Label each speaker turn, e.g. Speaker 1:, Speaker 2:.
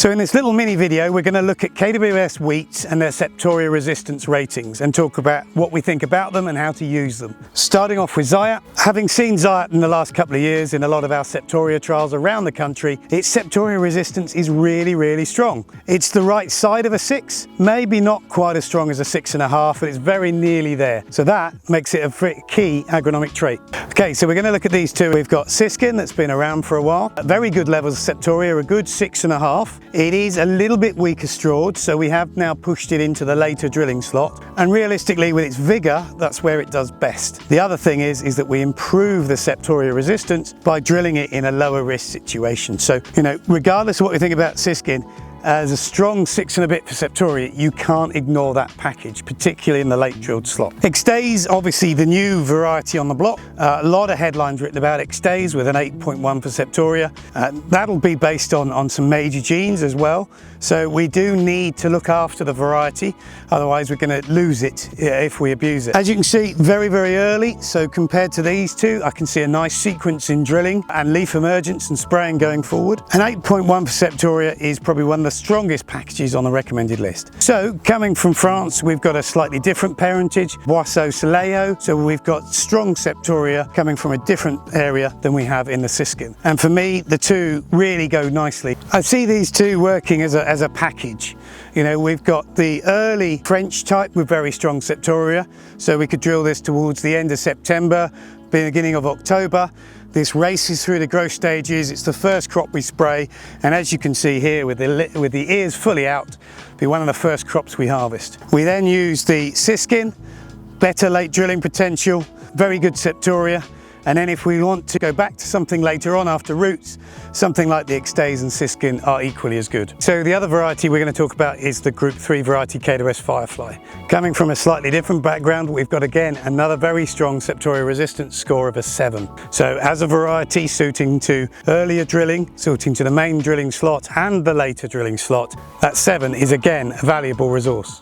Speaker 1: So in this little mini video, we're going to look at KWS wheats and their Septoria resistance ratings and talk about what we think about them and how to use them. Starting off with Zayat. Having seen Zayat in the last couple of years in a lot of our Septoria trials around the country, its Septoria resistance is really strong. It's the right side of a 6, maybe not quite as strong as a 6.5, but it's very nearly there. So that makes it a key agronomic trait. Okay, so we're going to look at these two. We've got Siskin, that's been around for a while. Very good levels of Septoria, a good 6.5. It is a little bit weaker strawed, so we have now pushed it into the later drilling slot. And realistically, with its vigour, that's where it does best. The other thing is that we improve the Septoria resistance by drilling it in a lower risk situation. So, regardless of what you think about Siskin, as a strong 6 and a bit for Septoria, you can't ignore that package, particularly in the late drilled slot. Xdays, obviously the new variety on the block. A lot of headlines written about Xdays with an 8.1 for Septoria. That'll be based on some major genes as well. So we do need to look after the variety, otherwise we're going to lose it if we abuse it. As you can see, very early, so compared to these two, I can see a nice sequence in drilling and leaf emergence and spraying going forward. An 8.1 for Septoria is probably one of the strongest packages on the recommended list. So coming from France, we've got a slightly different parentage, Boisseau Soleil, so we've got strong Septoria coming from a different area than we have in the Siskin. And for me, the two really go nicely. I see these two working as a package. We've got the early French type with very strong Septoria, so we could drill this towards the end of September, beginning of October. This races through the growth stages. It's the first crop we spray, and as you can see here with the ears fully out, be one of the first crops we harvest. We then use the Siskin, better late drilling potential, very good Septoria, and then if we want to go back to something later on after roots, something like the Xdays and Siskin are equally as good. So the other variety we're going to talk about is the Group 3 variety KWS Firefly. Coming from a slightly different background, we've got again another very strong Septoria resistance score of a 7. So as a variety suiting to earlier drilling, suiting to the main drilling slot and the later drilling slot, that 7 is again a valuable resource.